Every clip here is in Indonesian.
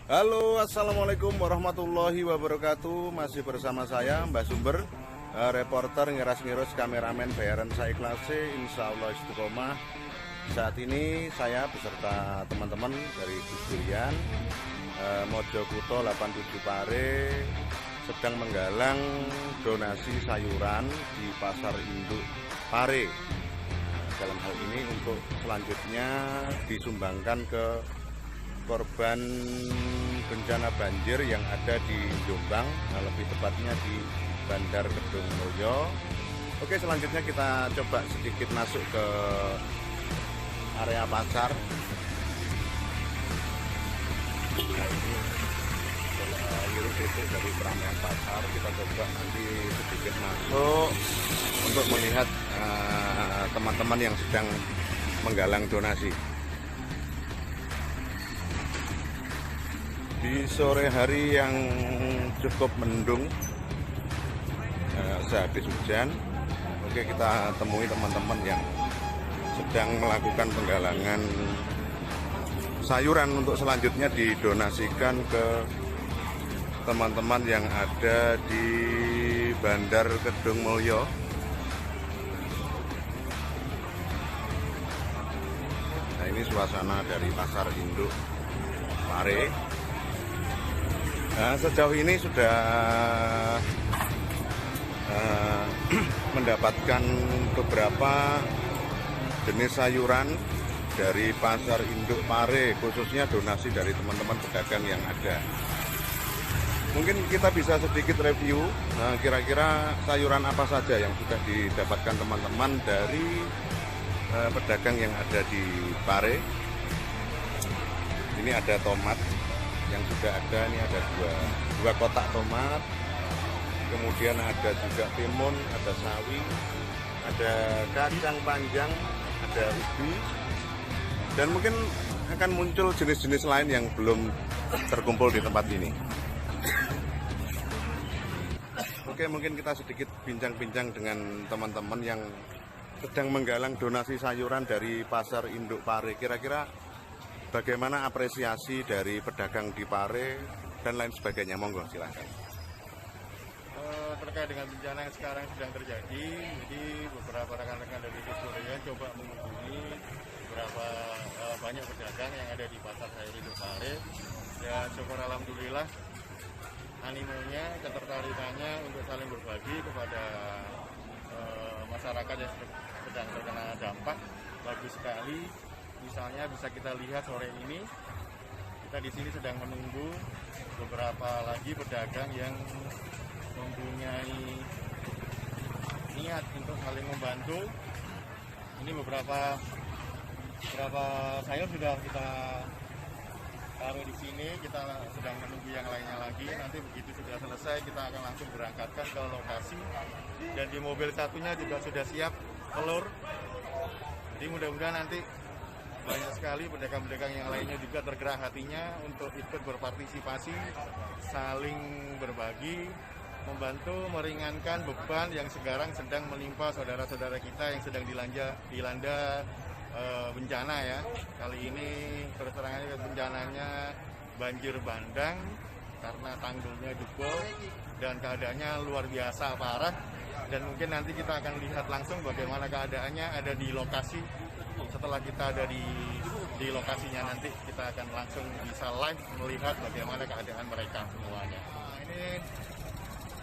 Halo, assalamualaikum warahmatullahi wabarakatuh. Masih bersama saya Mbah Sumber, reporter ngiras-ngirus kameramen bayaran saya klase, insya Allah istiqomah. Saat ini saya beserta teman-teman dari Gus Durian, Mojokuto 87 Pare sedang menggalang donasi sayuran di Pasar Induk Pare. Dalam hal ini untuk selanjutnya disumbangkan ke korban bencana banjir yang ada di Jombang, lebih tepatnya di Bandar Kedung Mulyo. Oke, selanjutnya kita coba sedikit masuk ke area pasar. Nah, ini hiruk pikuk dari keramaian pasar. Kita coba nanti sedikit masuk untuk melihat teman-teman yang sedang menggalang donasi. Di sore hari yang cukup mendung, sehabis hujan, oke, kita temui teman-teman yang sedang melakukan penggalangan sayuran untuk selanjutnya didonasikan ke teman-teman yang ada di Bandar Kedung Mulyo. Nah, ini suasana dari Pasar Induk Pare. Nah, sejauh ini sudah mendapatkan beberapa jenis sayuran dari Pasar Induk Pare, khususnya donasi dari teman-teman pedagang yang ada. Mungkin kita bisa sedikit review, kira-kira sayuran apa saja yang sudah didapatkan teman-teman dari pedagang yang ada di Pare. Ini ada tomat yang sudah ada, ini ada dua kotak tomat, kemudian ada juga timun, ada sawi, ada kacang panjang, ada ubi, dan mungkin akan muncul jenis-jenis lain yang belum terkumpul di tempat ini. Oke, mungkin kita sedikit bincang-bincang dengan teman-teman yang sedang menggalang donasi sayuran dari Pasar Induk Pare. Kira-kira bagaimana apresiasi dari pedagang di Pare dan lain sebagainya? Monggo, silahkan. Terkait dengan bencana yang sekarang sedang terjadi, jadi beberapa rekan-rekan dari Gus Durian coba menghubungi beberapa banyak pedagang yang ada di Pasar Sayur Induk Pare. Ya, syukur alhamdulillah animonya, ketertarikannya untuk saling berbagi kepada masyarakat yang sedang terkena dampak bagus sekali. Misalnya bisa kita lihat sore ini, kita di sini sedang menunggu beberapa lagi pedagang yang mempunyai niat untuk saling membantu. Ini beberapa sayur sudah kita taruh di sini, kita sedang menunggu yang lainnya lagi. Nanti begitu sudah selesai, kita akan langsung berangkatkan ke lokasi. Dan di mobil satunya juga sudah siap telur. Jadi mudah-mudahan nanti banyak sekali pedagang-pedagang yang lainnya juga tergerak hatinya untuk ikut berpartisipasi, saling berbagi, membantu meringankan beban yang sekarang sedang menimpa saudara-saudara kita yang sedang dilanda bencana ya. Kali ini terus-terangannya bencananya banjir bandang karena tanggulnya jebol dan keadaannya luar biasa parah. Dan mungkin nanti kita akan lihat langsung bagaimana keadaannya ada di lokasi. Setelah kita ada di lokasinya, nanti kita akan langsung bisa live melihat bagaimana keadaan mereka semuanya. Nah, ini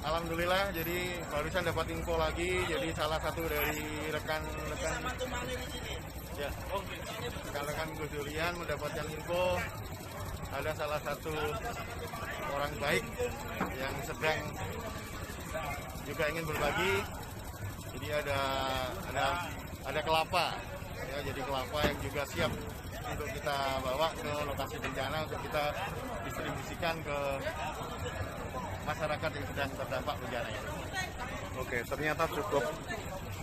alhamdulillah, jadi barusan dapat info lagi. Jadi salah satu dari rekan-rekan Gus Durian mendapatkan info ada salah satu orang baik yang sedang juga ingin berbagi. Jadi ada kelapa. Ya, jadi kelapa yang juga siap untuk kita bawa ke lokasi bencana untuk kita distribusikan ke masyarakat yang sedang terdampak bencana ini. Oke, ternyata cukup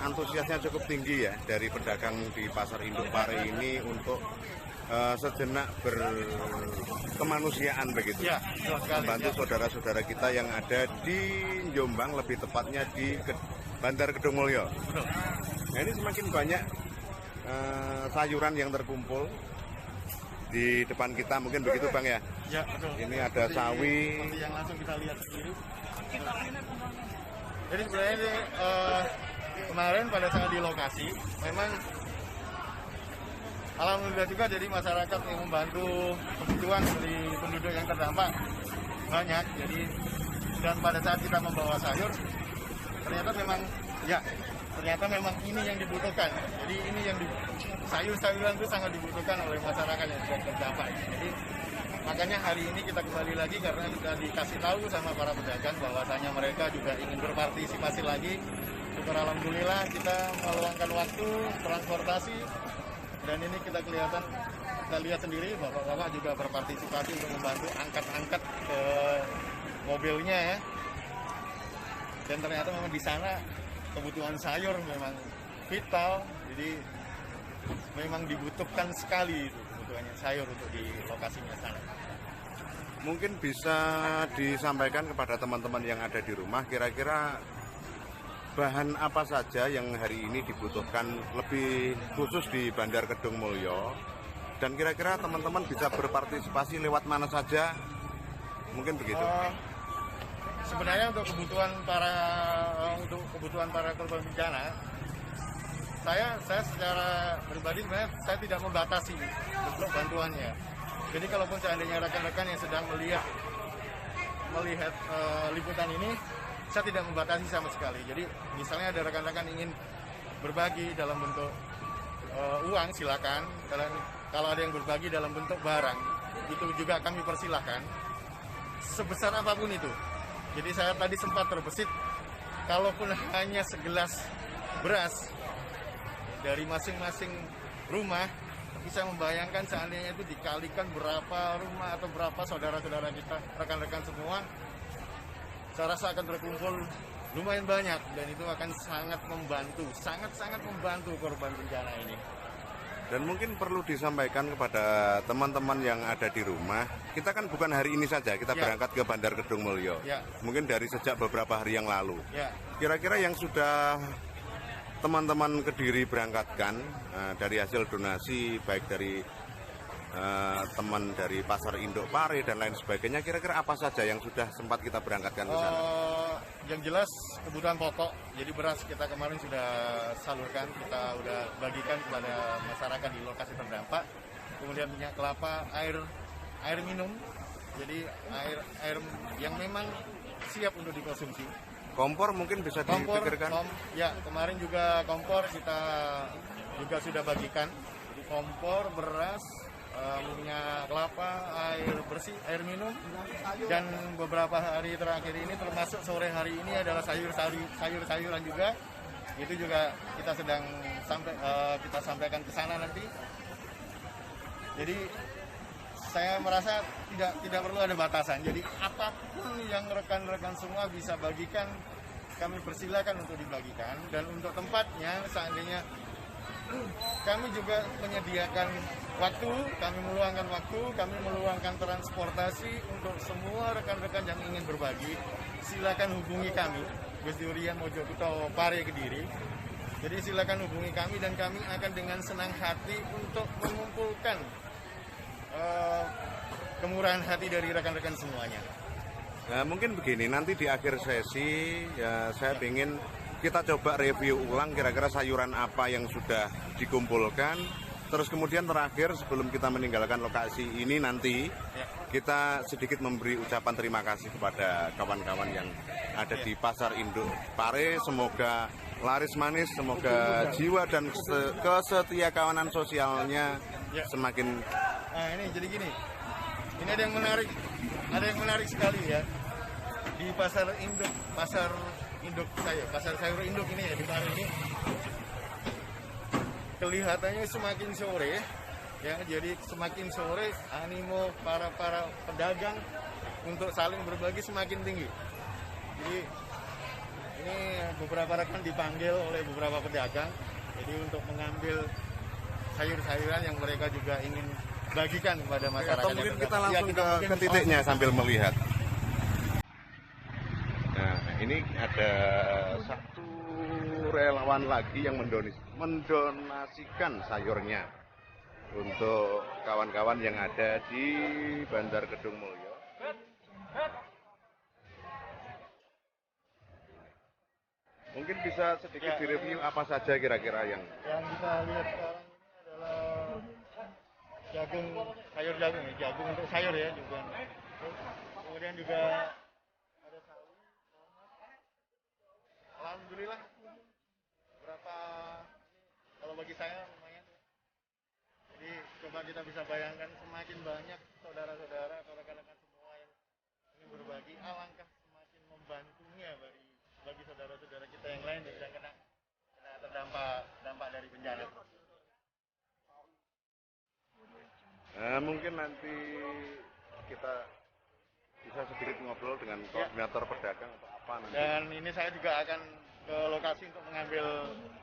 antusiasnya cukup tinggi ya dari pedagang di Pasar Induk Pare ini untuk sejenak berkemanusiaan begitu. Ya, membantu saudara-saudara kita yang ada di Jombang, lebih tepatnya di Bandar Kedung Mulyo. Nah, ini semakin banyak sayuran yang terkumpul di depan kita, mungkin begitu Bang ya. Ya, betul. Ini ada sawi. Seperti yang langsung kita lihat sendiri. Jadi sebenarnya ini, kemarin pada saat di lokasi, memang alhamdulillah juga jadi masyarakat yang membantu kebutuhan dari penduduk yang terdampak banyak. Jadi dan pada saat kita membawa sayur, ternyata memang ini yang dibutuhkan. Jadi ini yang sayur-sayuran itu sangat dibutuhkan oleh masyarakat yang sudah terdampak. Jadi makanya hari ini kita kembali lagi karena kita dikasih tahu sama para pedagang bahwasanya mereka juga ingin berpartisipasi lagi. Syukur alhamdulillah kita meluangkan waktu transportasi dan ini kita lihat sendiri bapak-bapak juga berpartisipasi untuk membantu angkat-angkat ke mobilnya ya. Dan ternyata memang di sana kebutuhan sayur memang vital, jadi memang dibutuhkan sekali itu kebutuhannya sayur untuk di lokasinya sana. Mungkin bisa disampaikan kepada teman-teman yang ada di rumah, kira-kira bahan apa saja yang hari ini dibutuhkan lebih khusus di Bandar Kedung Mulyo, dan kira-kira teman-teman bisa berpartisipasi lewat mana saja, mungkin begitu. Sebenarnya untuk kebutuhan para korban bencana, saya secara pribadi sebenarnya saya tidak membatasi untuk bantuannya. Jadi kalaupun seandainya rekan-rekan yang sedang melihat liputan ini, saya tidak membatasi sama sekali. Jadi misalnya ada rekan-rekan ingin berbagi dalam bentuk uang, silakan. Kalau ada yang berbagi dalam bentuk barang, itu juga kami persilahkan sebesar apapun itu. Jadi saya tadi sempat terbesit, kalaupun hanya segelas beras dari masing-masing rumah, bisa membayangkan seandainya itu dikalikan berapa rumah atau berapa saudara-saudara kita, rekan-rekan semua, saya rasa akan terkumpul lumayan banyak dan itu akan sangat membantu korban bencana ini. Dan mungkin perlu disampaikan kepada teman-teman yang ada di rumah, kita kan bukan hari ini saja kita berangkat ke Bandar Kedung Mulyo. Mungkin dari sejak beberapa hari yang lalu. Kira-kira yang sudah teman-teman Kediri berangkatkan dari hasil donasi, baik dari teman dari Pasar Induk Pare dan lain sebagainya, kira-kira apa saja yang sudah sempat kita berangkatkan ke sana? Yang jelas kebutuhan pokok, jadi beras kita kemarin sudah salurkan, kita udah bagikan kepada masyarakat di lokasi terdampak. Kemudian minyak kelapa, air minum, jadi air yang memang siap untuk dikonsumsi. Kompor mungkin bisa dipikirkan? Ya, kemarin juga kompor kita juga sudah bagikan. Jadi kompor, beras, minyak kelapa, air bersih, air minum, dan beberapa hari terakhir ini termasuk sore hari ini adalah sayur-sayuran juga. Itu juga kita sedang kita sampaikan ke sana nanti. Jadi saya merasa tidak perlu ada batasan. Jadi apapun yang rekan-rekan semua bisa bagikan, kami persilakan untuk dibagikan. Dan untuk tempatnya, seandainya kami juga menyediakan waktu, kami meluangkan transportasi untuk semua rekan-rekan yang ingin berbagi. Silakan hubungi kami, Gus Durian Mojokerto Pare Kediri. Jadi silakan hubungi kami dan kami akan dengan senang hati untuk mengumpulkan kemurahan hati dari rekan-rekan semuanya. Nah, mungkin begini, nanti di akhir sesi ya saya ingin kita coba review ulang kira-kira sayuran apa yang sudah dikumpulkan. Terus kemudian terakhir sebelum kita meninggalkan lokasi ini nanti kita sedikit memberi ucapan terima kasih kepada kawan-kawan yang ada di Pasar Induk Pare. Semoga laris manis, semoga jiwa dan kesetiakawanan sosialnya semakin. Nah ini jadi gini, ini ada yang menarik sekali ya di pasar sayur induk ini ya, di Pare ini kelihatannya semakin sore ya, jadi semakin sore animo para pedagang untuk saling berbagi semakin tinggi. Jadi ini beberapa rekan dipanggil oleh beberapa pedagang jadi untuk mengambil sayur-sayuran yang mereka juga ingin bagikan kepada masyarakat. Atau mungkin kita langsung ke titiknya sambil melihat. Nah, ini ada satu relawan lagi yang mendonasikan sayurnya. untuk kawan-kawan yang ada di Bandar Kedung Mulyo. Mungkin bisa sedikit direview apa saja kira-kira yang kita lihat sekarang ini adalah jagung, sayur jagung, jagung untuk sayur ya juga. Kemudian juga ada sawi. Alhamdulillah berapa, kalau bagi saya lumayan. Jadi coba kita bisa bayangkan semakin banyak saudara-saudara atau rekan-rekan semua yang ingin berbagi, alangkah semakin membantunya bagi saudara-saudara kita yang lain yang kena terdampak dari bencana. Mungkin nanti kita bisa sedikit ngobrol dengan koordinator pedagang atau apa nanti. Dan ini saya juga akan ke lokasi untuk mengambil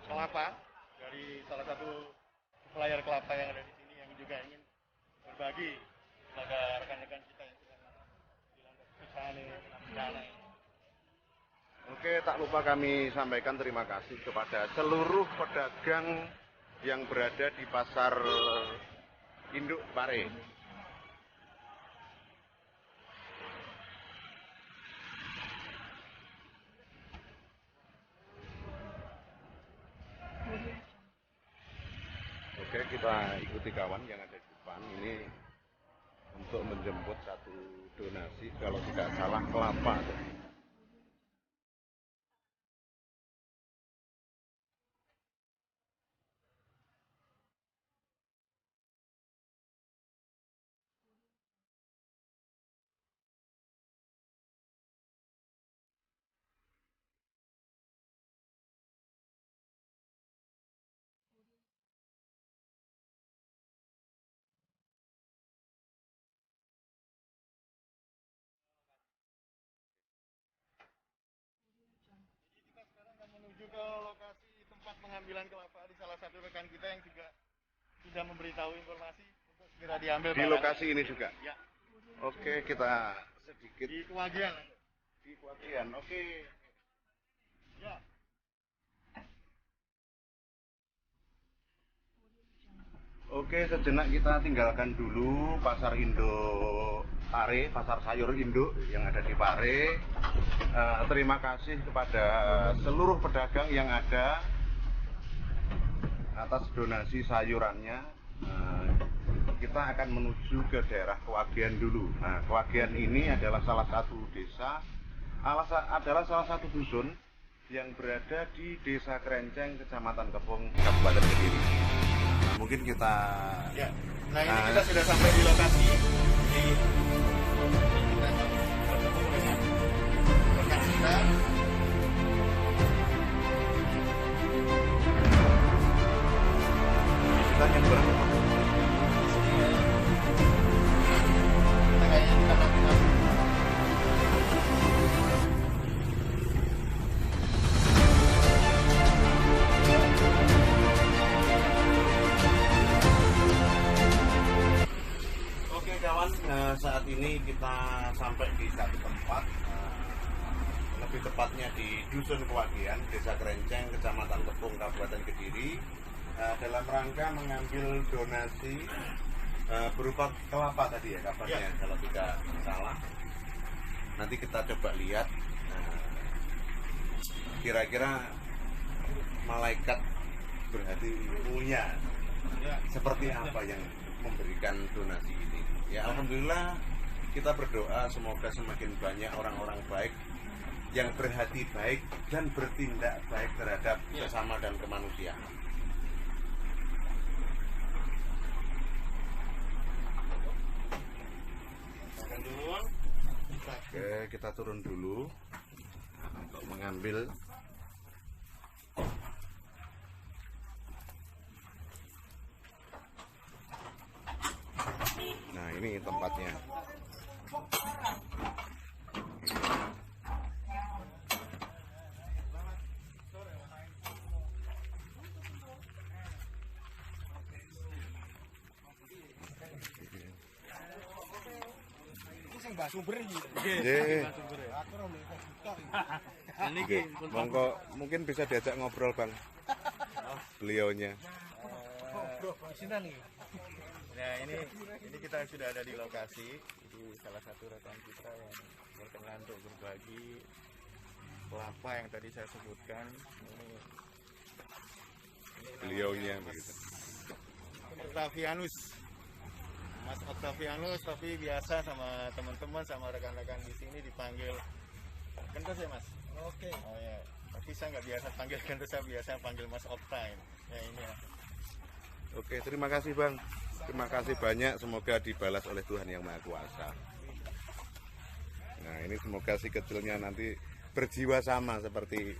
kelapa dari salah satu supplier kelapa yang ada di sini yang juga ingin berbagi kepada rekan-rekan kita yang sedang dilanda bencana ini. Oke, tak lupa kami sampaikan terima kasih kepada seluruh pedagang yang berada di pasar induk Pare. Oke, kita ikuti kawan yang ada di depan ini untuk menjemput satu donasi, kalau tidak salah kelapa. Menuju ke lokasi tempat pengambilan kelapa di salah satu rekan kita yang juga sudah memberitahu informasi untuk segera diambil di lokasi ini juga. Ya. Oke, kita sedikit Di Kewagian. di Kewagian. Oke. Ya. Oke, sejenak kita tinggalkan dulu pasar induk Pare, pasar sayur induk yang ada di Pare. Terima kasih kepada seluruh pedagang yang ada atas donasi sayurannya. Kita akan menuju ke daerah Kewagian dulu. Nah, Kewagian ini adalah salah satu desa, adalah salah satu dusun yang berada di Desa Kerenceng, Kecamatan Kepung, Kabupaten Kediri. Mungkin kita Nah ini kita sudah sampai di lokasi. Jadi kita bertemu dengan rekan kita. kita yang berapa? Kita kayaknya kita masing-masing. Saat ini kita sampai di satu tempat, lebih tepatnya di Dusun Kewagian, Desa Kerenceng, Kecamatan Kepung, Kabupaten Kediri, dalam rangka mengambil donasi berupa kelapa tadi ya kabarnya, kalau tidak salah. Nanti kita coba lihat kira-kira malaikat berhati mulia seperti apa yang memberikan donasi ini. Ya alhamdulillah, kita berdoa semoga semakin banyak orang-orang baik yang berhati baik dan bertindak baik terhadap sesama dan kemanusiaan. Oke, kita turun dulu untuk mengambil. Nah, ini tempatnya. Monggo mungkin bisa diajak ngobrol Bang, beliaunya. Nah ini kita sudah ada di lokasi. Jadi salah satu rekan kita yang berkenan untuk berbagi kelapa yang tadi saya sebutkan. Ini Beliaunya begitu. Octavianus, Mas Octavianus, tapi biasa sama teman-teman sama rekan-rekan di sini dipanggil Kentus ya Mas. Oke. Oh ya, tapi saya nggak biasa panggil Kentus, saya biasa panggil Mas Octa. Ya ini ya. Oke, terima kasih Bang. Terima kasih banyak, semoga dibalas oleh Tuhan Yang Maha Kuasa. Nah, ini semoga si kecilnya nanti berjiwa sama seperti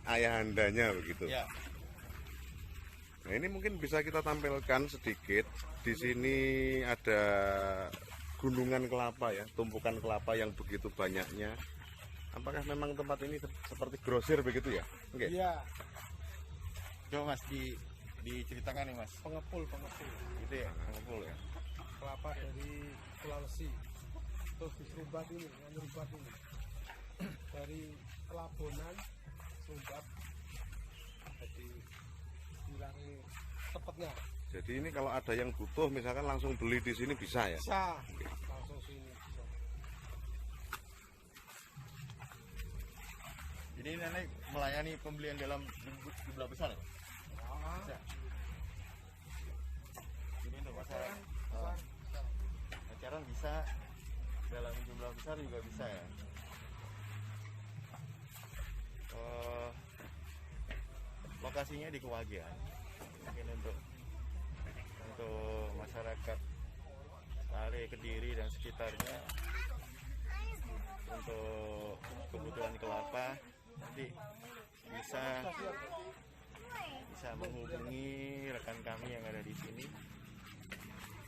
ayahandanya begitu. Ya. Nah, ini mungkin bisa kita tampilkan sedikit. Di sini ada gunungan kelapa ya, tumpukan kelapa yang begitu banyaknya. Apakah memang tempat ini seperti grosir begitu ya? Oke. Iya, Coba Mas diceritakan nih Mas. pengepul Gitu ya, ngumpul ya. kelapa dari Sulawesi. Terus di Serumbat ini, yang Serumbat ini. Dari Pelabuhan Serumbat. Jadi hilangi tepatnya. Jadi ini kalau ada yang butuh misalkan langsung beli di sini bisa ya? Bisa langsung sini. Bisa. Jadi nenek melayani pembelian dalam jumlah besar ya? Bisa. Jadi untuk masyarakat pacaran bisa, dalam jumlah besar juga bisa ya. Lokasinya di Kewagian. Mungkin untuk masyarakat Sare, Kediri dan sekitarnya untuk kebutuhan kelapa nanti bisa menghubungi rekan kami yang ada di sini.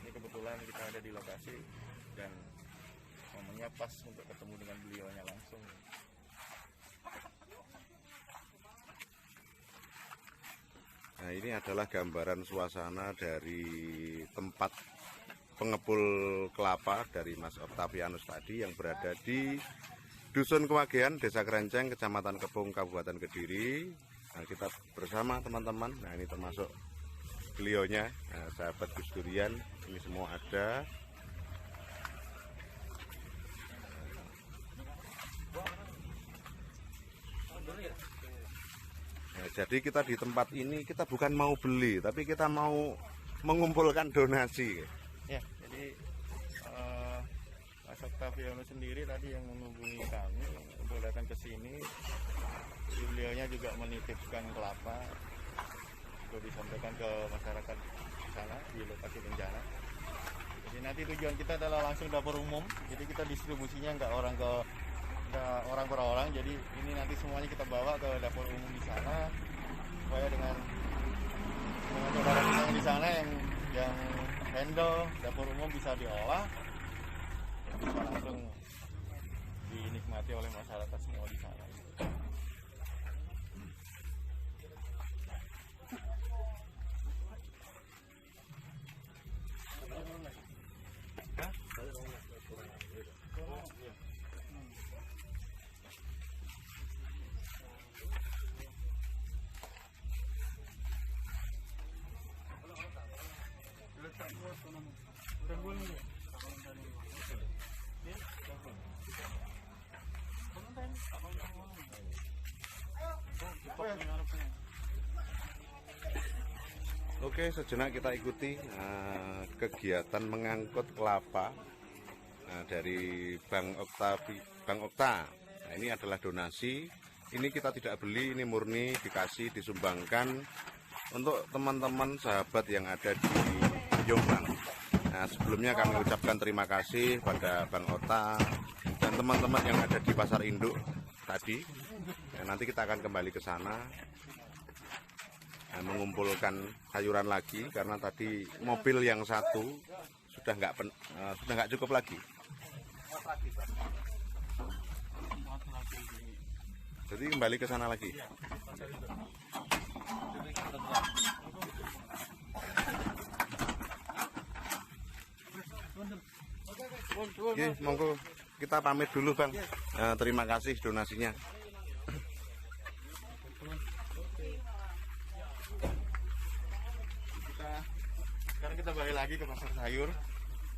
Ini kebetulan kita ada di lokasi dan momennya pas untuk ketemu dengan beliaunya langsung. Nah, ini adalah gambaran suasana dari tempat pengepul kelapa dari Mas Octavianus tadi yang berada di Dusun Kewagian, Desa Kerenceng, Kecamatan Kepung, Kabupaten Kediri. Nah, kita bersama teman-teman. Nah, ini termasuk beliaunya, sahabat Gus Durian. Ini semua ada. Nah, jadi kita di tempat ini kita bukan mau beli, tapi kita mau mengumpulkan donasi. Ya, jadi Mas Octavianus sendiri tadi yang menghubungi kami untuk datang ke sini. Jadi beliaunya juga menitipkan kelapa untuk disampaikan ke masyarakat di sana di lokasi bencana. Jadi nanti tujuan kita adalah langsung dapur umum. Jadi kita distribusinya nggak orang per orang. Jadi ini nanti semuanya kita bawa ke dapur umum di sana supaya dengan saudara kita yang di sana yang handle dapur umum bisa diolah, bisa langsung dinikmati oleh masyarakat semua di sana. Oke, sejenak kita ikuti kegiatan mengangkut kelapa dari Bang Okta. Nah, ini adalah donasi. Ini kita tidak beli, ini murni dikasih, disumbangkan untuk teman-teman sahabat yang ada di Jombang. Nah, sebelumnya kami ucapkan terima kasih pada Bang Okta dan teman-teman yang ada di Pasar Induk tadi. Nah, nanti kita akan kembali ke sana. Mengumpulkan sayuran lagi karena tadi mobil yang satu sudah nggak cukup lagi. Jadi kembali ke sana lagi. Oke, monggo kita pamit dulu Bang. Terima kasih donasinya. kita balik lagi ke pasar sayur.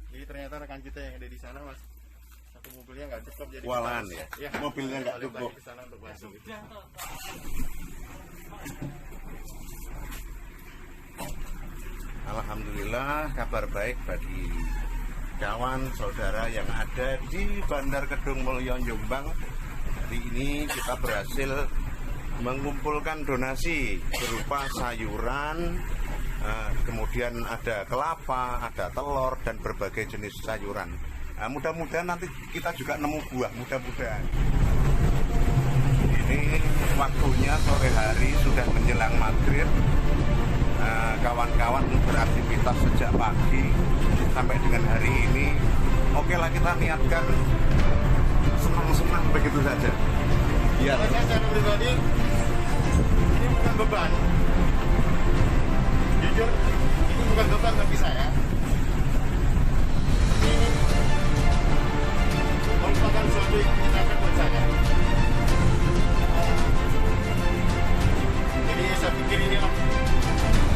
Jadi ternyata rekan kita yang ada di sana mas, satu mobilnya nggak cukup, jadi Kewalahan kita harus- ya? Mobilnya nggak balik cukup. lagi ke sana untuk bantu. Alhamdulillah, kabar baik bagi kawan saudara yang ada di Bandar Kedung Mulyo Jombang. Hari ini kita berhasil mengumpulkan donasi berupa sayuran, kemudian ada kelapa, ada telur dan berbagai jenis sayuran. Mudah-mudahan nanti kita juga nemu buah, mudah-mudahan. Ini waktunya sore hari, sudah menjelang maghrib. Kawan-kawan beraktivitas sejak pagi sampai dengan hari ini. Oke lah, kita niatkan senang-senang begitu saja. Iya. Kalau saya secara pribadi, ini bukan beban. Jujur, ini bukan beban bagi saya. Ini merupakan suatu yang menyenangkan buat saya. Jadi saya pikir ini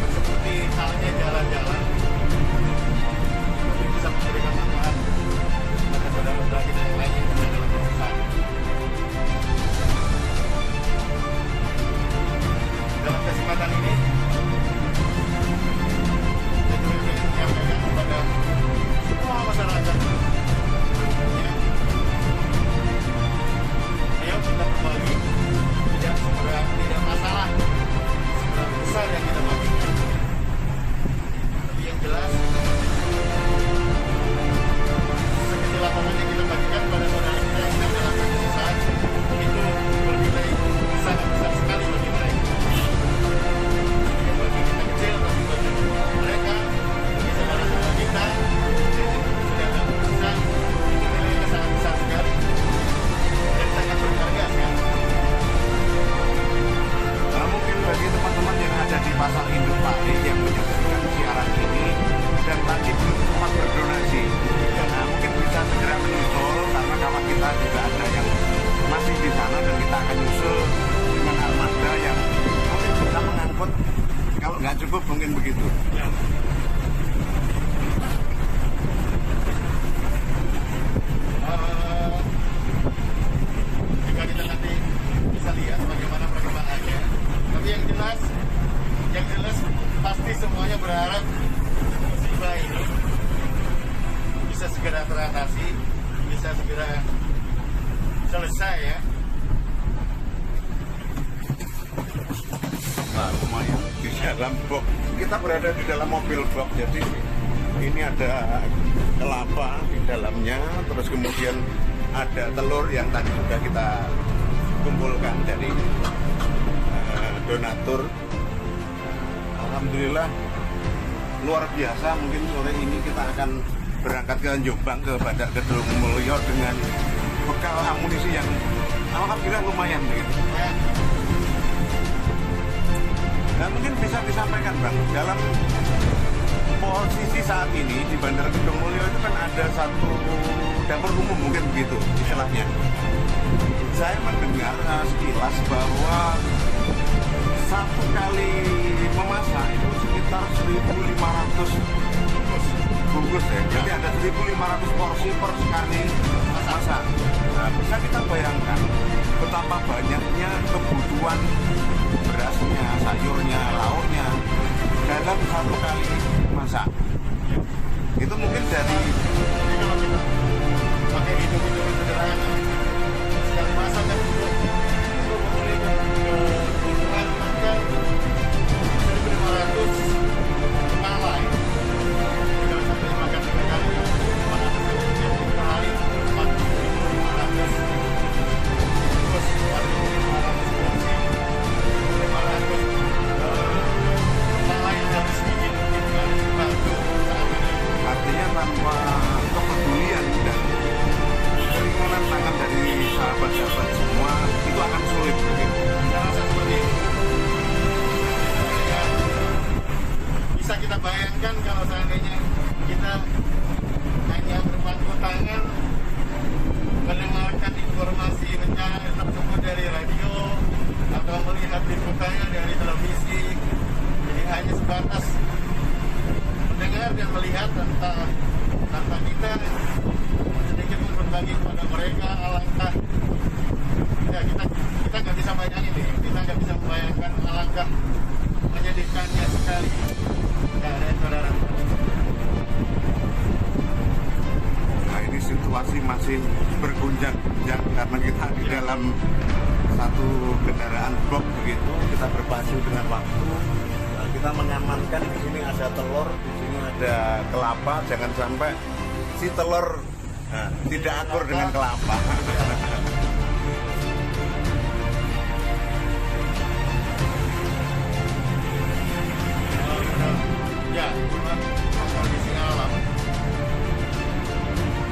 seperti halnya jalan-jalan, tapi bisa memberikan manfaat pada saudara-saudara kita yang lain yang ada dalam perusahaan. Dalam kesempatan ini, saya juga ingin menyampaikan kepada semua masyarakat yang ayo kita berbagi, tidak masalah seberapa besar yang kita bagikan, tapi yang jelas sekecil apapun yang kita bagikan pada saudara kita yang sedang dalam kesusahan itu bernilai sangat besar sekali bagi mereka. Bagi kita kecil, tapi bagi mereka, bagi saudara-saudara kita yang sedang dalam kesusahan itu nilainya sangat besar sekali dan sangat berharga sekali. Mungkin bagi teman-teman yang ada di pasar induk Pati yang menyaksikan siaran ini dan tadi belum sempat berdonasi, mungkin bisa segera menyusul karena kawan kita juga ada yang masih di sana dan kita akan nyusul dengan armada yang mungkin bisa mengangkut. Kalau nggak cukup mungkin begitu. Jika kita nanti bisa lihat bagaimana perkembangannya, tapi yang jelas pasti semuanya berharap musibah ini bisa segera teratasi, bisa segera selesai ya. Nah, lumayan di dalam box. Kita berada di dalam mobil box, jadi ini ada kelapa di dalamnya, terus kemudian ada telur yang tadi sudah kita kumpulkan dari donatur. Alhamdulillah luar biasa. Mungkin sore ini kita akan berangkat ke Jombang, ke Bandar Kedung Mulyo dengan bekal amunisi yang alhamdulillah lumayan begitu. Nah, mungkin bisa disampaikan Bang, dalam posisi saat ini di Bandar Kedung Mulyo itu kan ada satu dapur umum, mungkin begitu istilahnya. Saya mendengar sekilas bahwa satu kali memasak itu sekitar 1.500 bungkus ya. Jadi ada 1.500 porsi per sekali masak. Nah, bisa kita bayangkan betapa banyaknya kebutuhan berasnya, sayurnya, lauknya dalam satu kali masak. Itu mungkin dari Jadi kalau kita pakai hitung-hitung sederhana, sekali masak kan itu memulihkan kebutuhan makan 1.500 kepala ya. Jadi kalau sampai makan 3 kali, 500 kali per hari, 4.500 terus 4.500 porsi, 500 kepala yang harus sedikit mungkin harus dibantu saat ini. artinya tanpa kepedulian dan keringanan tangan dari sahabat-sahabat semua itu akan sulit begitu. Saya rasa seperti itu. Ya, bisa kita bayangkan kalau seandainya kita hanya berpangku tangan mendengarkan informasi bencana tersebut dari radio atau melihat liputannya dari televisi, jadi hanya sebatas mendengar mendengar dan melihat tanpa kita sedikit pun berbagi kepada mereka, alangkah ya kita nggak bisa bayangin nih, kita nggak bisa membayangkan alangkah menyedihkannya sekali keadaan saudara. Nah, ini situasi masih berguncang-guncang karena kita di dalam satu kendaraan box begitu, kita berpacu dengan waktu. Nah, kita mengamankan di sini ada telur, di sini ada kelapa, jangan sampai si telur tidak akur dengan kelapa. Ya, kondisi alam.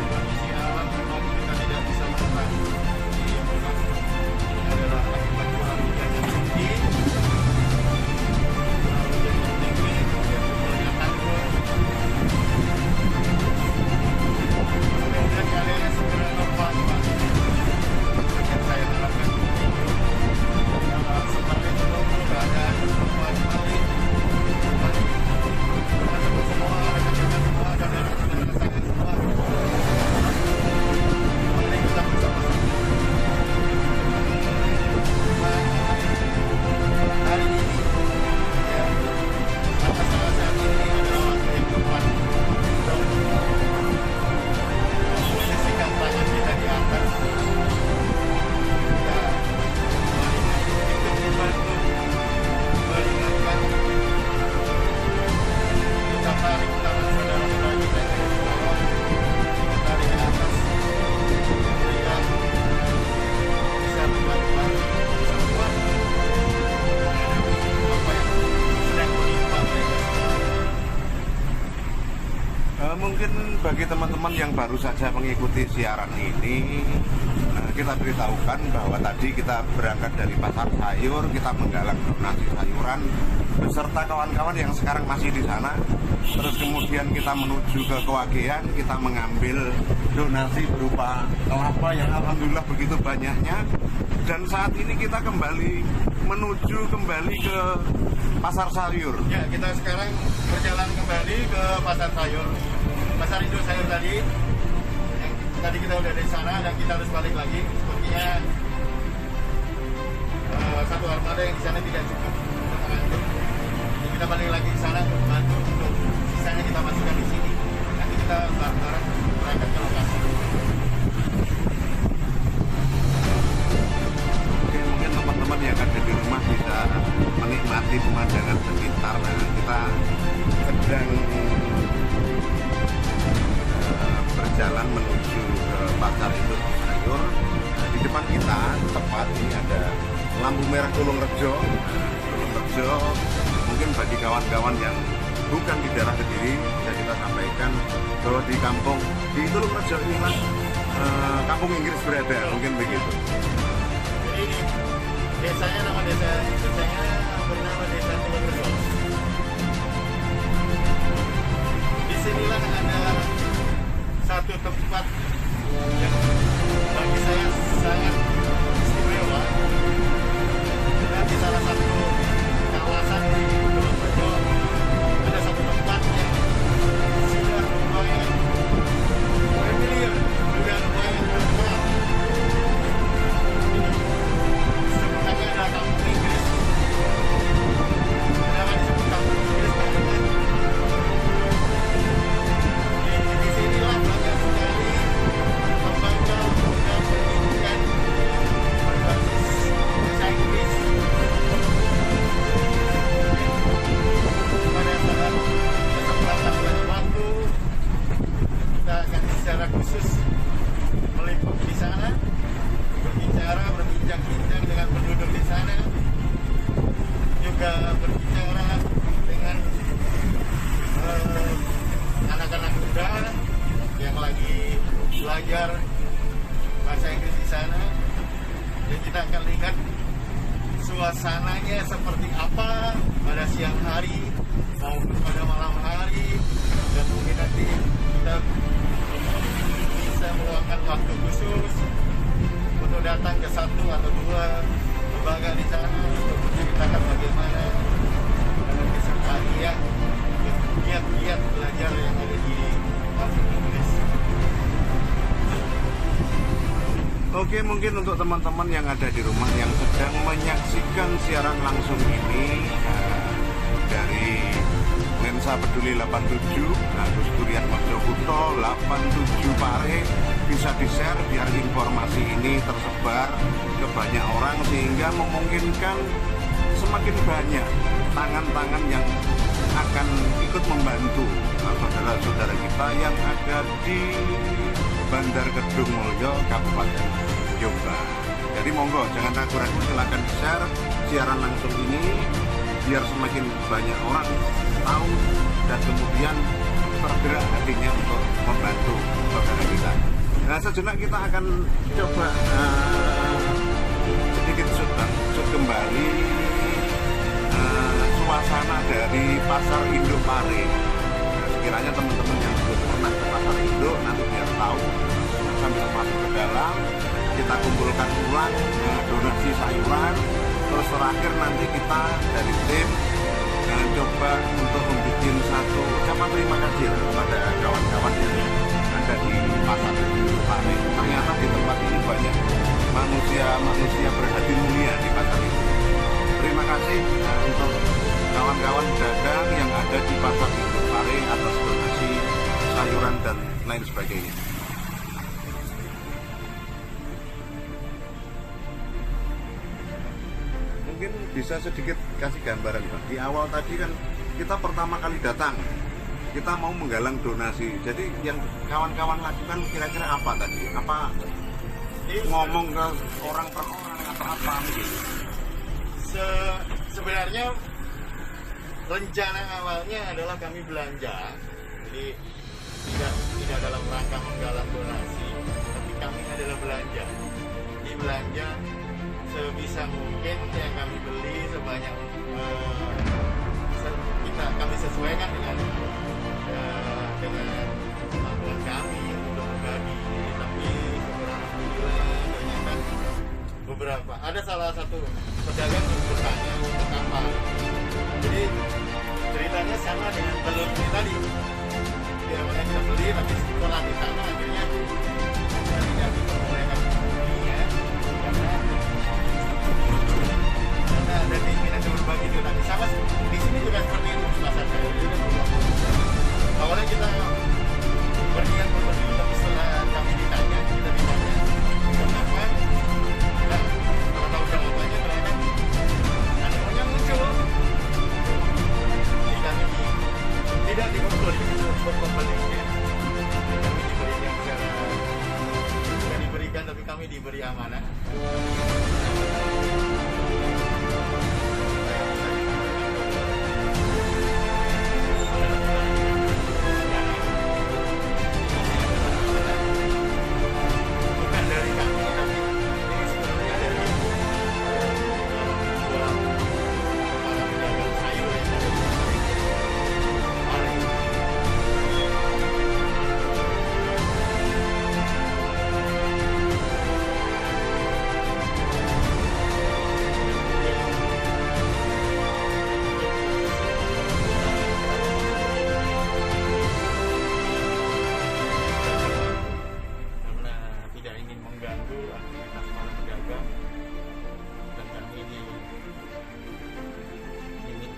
Kondisi alam memang kita tidak bisa menentang. Ini adalah akibat curah hujan yang tinggi. Curah hujan yang tinggi, kemudian jebolnya tanggul. Mudah-mudahan keadaannya segera normal, Pak. Yang saya harapkan seperti itu keadaan normal kembali. Mungkin bagi teman-teman yang baru saja mengikuti siaran ini, kita beritahukan bahwa tadi kita berangkat dari pasar sayur, kita menggalang donasi sayuran beserta kawan-kawan yang sekarang masih di sana. Terus kemudian kita menuju ke Kewagean, kita mengambil donasi berupa kelapa yang alhamdulillah begitu banyaknya. Dan saat ini kita menuju kembali ke pasar sayur. Ya, kita sekarang berjalan kembali ke pasar sayur. Pasar induk sayur tadi, yang tadi kita udah di sana dan kita harus balik lagi. Sepertinya satu armada yang di sana tidak cukup untuk mengangkut. Jadi kita balik lagi ke sana untuk bantu untuk sisanya kita masukkan di sini. Nanti kita bareng-bareng berangkat ke lokasi. Oke, mungkin teman-teman yang ada di rumah bisa menikmati pemandangan sekitar. Nah, kita sedang berjalan menuju ke pasar induk sayur. Nah, di depan kita tepat ini ada lampu merah Tulungrejo. Tulungrejo mungkin bagi kawan-kawan yang bukan di daerah Kediri bisa kita sampaikan bahwa di Tulungrejo inilah kampung Inggris berada, mungkin begitu. Jadi ini desanya bernama Desa Tulungrejo. Disinilah ada satu tempat yang bagi saya sangat istimewa. Dan di salah satu kawasan di Tulungrejo ada satu tempat yang sudah lumayan familiar, sudah lumayan terkenal. Sebenarnya ada kampung Inggris. Kenapa disebut kampung Inggris? Di sinilah banyak sekali lembaga pendidikan berbasis bahasa Inggris. Pada saat kesempatan dan waktu kita akan secara khusus meliput di sana, berbincang-bincang dengan penduduk di sana, juga berbicara dengan anak-anak muda yang lagi belajar bahasa Inggris di sana. Dan kita akan lihat suasananya seperti apa pada siang hari maupun pada malam hari, dan mungkin nanti kita bisa meluangkan waktu khusus untuk datang ke satu atau dua lembaga di sana untuk menceritakan bagaimana kisah bahagia, giat-giat belajar yang ada di Kampung Inggris. Oke, mungkin untuk teman-teman yang ada di rumah yang sedang menyaksikan siaran langsung ini dari Lensa Peduli 87, Agus Durian Mojokerto 87 Pare, bisa di-share biar informasi ini tersebar ke banyak orang sehingga memungkinkan semakin banyak tangan-tangan yang akan ikut membantu saudara-saudara kita yang ada di Bandar Kedung Mulyo, Kabupaten Jombang. Jadi monggo jangan ragu-ragu, silakan share siaran langsung ini biar semakin banyak orang tahu dan kemudian tergerak hatinya untuk membantu saudara kita. Nah, sejenak kita akan coba sedikit shoot kembali suasana dari Pasar Induk Pare. Nah, sekiranya teman-teman yang belum pernah ke Pasar Induk nanti biar tahu, sambil masuk ke dalam kita kumpulkan ulang donasi sayuran, terus terakhir nanti kita dari tim coba untuk membuat satu ucapan terima kasih kepada kawan-kawan yang ada di Pasar Induk Pare. Ternyata di tempat ini banyak manusia berhati mulia di pasar ini. Terima kasih untuk kawan-kawan pedagang yang ada di Pasar Induk Pare atas donasi sayuran dan lain sebagainya. Mungkin bisa sedikit kasih gambaran Pak. Di awal tadi kan kita pertama kali datang, kita mau menggalang donasi. Jadi yang kawan-kawan lakukan kira-kira apa tadi? Apa ngomong ke orang per orang atau apa gitu? Sebenarnya rencana awalnya adalah kami belanja, jadi tidak dalam rangka menggalang donasi, tapi kami adalah belanja. Di belanja sebisa mungkin yang kami beli sebanyak kami sesuaikan dengan kemampuan kami untuk berbagi. Tapi ternyata beberapa ada salah satu pedagang yang bertanya untuk apa. Jadi ceritanya sama dengan telur ini tadi. Dia mana kita beli tapi setelah ditanya akhirnya kita tidak diperbolehkan belinya karena ada keinginan untuk berbagi itu. Tapi sama di sini juga seperti itu pasar saya. Awalnya kita berniat berbagi, tapi setelah kami ditanya kenapa, dan kalau tahu jawabannya ternyata animunya muncul. Jadi kami tidak diberikan, bukan diberikan, tapi kami diberi amanah.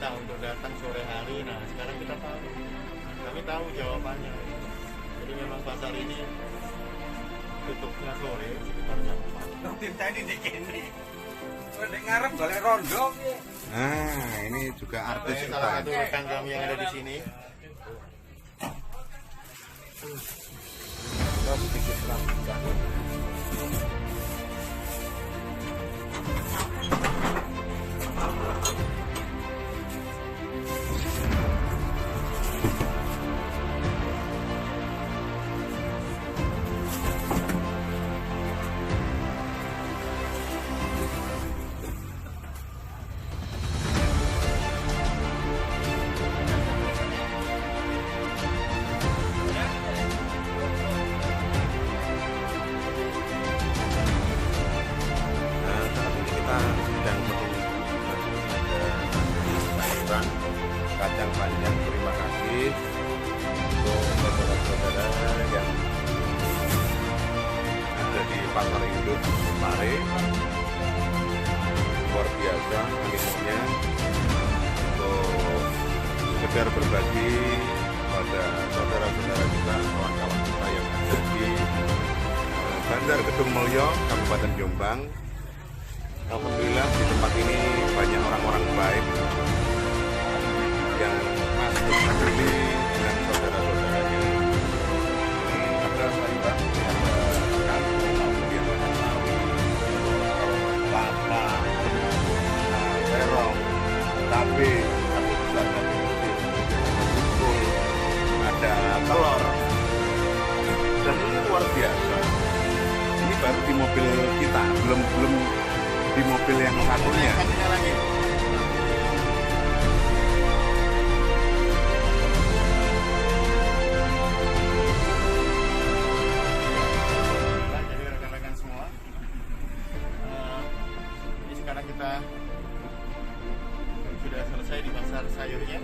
Untuk datang sore hari. Nah sekarang kita tahu, kami tahu jawabannya. Jadi memang pasar ini tutupnya sore sekitar jam 4. Tim tadi di sini. Udah ngarep golek rondo. Nah, ini juga artis kita. Salah satu rekan kami yang ada di sini. Kita sedikit rapikan. sedang menunggu ada luar biasa animonya untuk sekedar berbagi pada saudara-saudara kita, kawan-kawan kita yang ada di Bandar Kedung Mulyo, Kabupaten Jombang. Alhamdulillah di tempat ini banyak orang-orang baik yang masuk peduli dengan saudara-saudaranya. Ini ada sayuran, ada kangkung, kemudian ada sawi, kelapa, terong, cabai besar, cabai kecil, bungkul, ada telur, dan ini luar biasa. Ini baru di mobil kita, belum di mobil yang satunya. Satunya lagi. Nah, jadi rekan-rekan semua, ini sekarang kita sudah selesai di pasar sayurnya.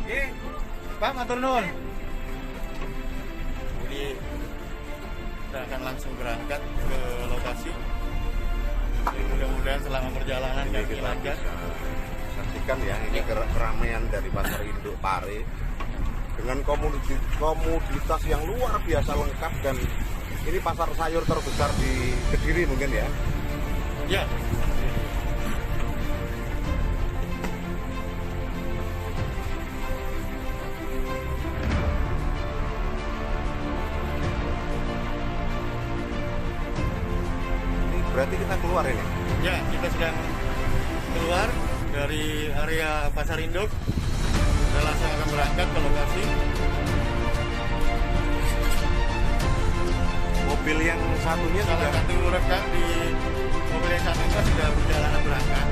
Pak, matur nuwun. Jadi kita akan langsung berangkat ke lokasi. Jadi mudah-mudahan selama perjalanan Ini kaki kita lancar. bisa saksikan ya, ini keramaian dari pasar induk Pare dengan komoditas yang luar biasa lengkap, dan ini pasar sayur terbesar di Kediri mungkin ya. Ya. Ini berarti kita keluar ini. Ya, kita sedang keluar dari area pasar induk. Kita langsung akan berangkat ke lokasi. Mobil yang satunya Salah sudah satu rekan di mobil yang satu itu sudah perjalanan berangkat.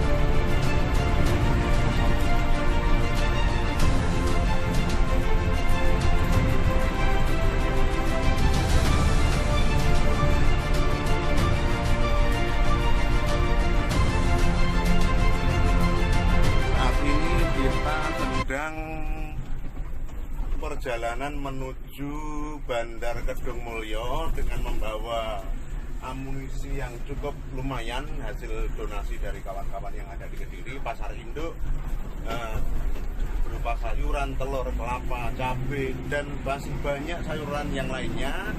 saat ini kita sedang perjalanan menuju Bandar Kedung Mulyo dengan membawa amunisi yang cukup lumayan hasil donasi dari kawan-kawan yang ada di Kediri. Pasar induk berupa sayuran, telur, kelapa, cabai, dan masih banyak sayuran yang lainnya.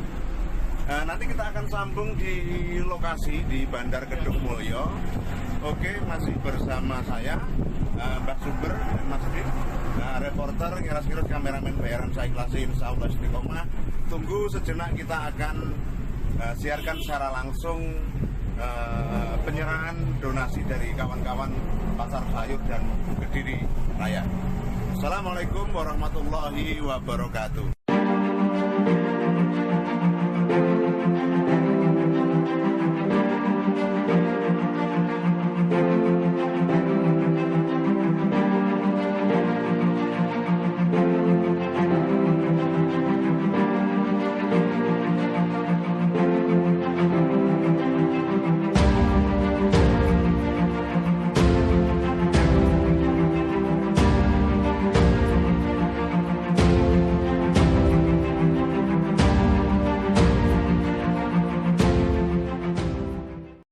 Nanti kita akan sambung di lokasi di Bandar Kedung Mulyo. Oke, masih bersama saya Mbak Sumber, Mas Dik, reporter ngiras-ngiras kameramen bayaran saya kelas Insyaallah Istiqomah. Tunggu sejenak, kita akan siarkan secara langsung penyerahan donasi dari kawan-kawan pasar sayur dan Kediri Raya. Assalamualaikum warahmatullahi wabarakatuh.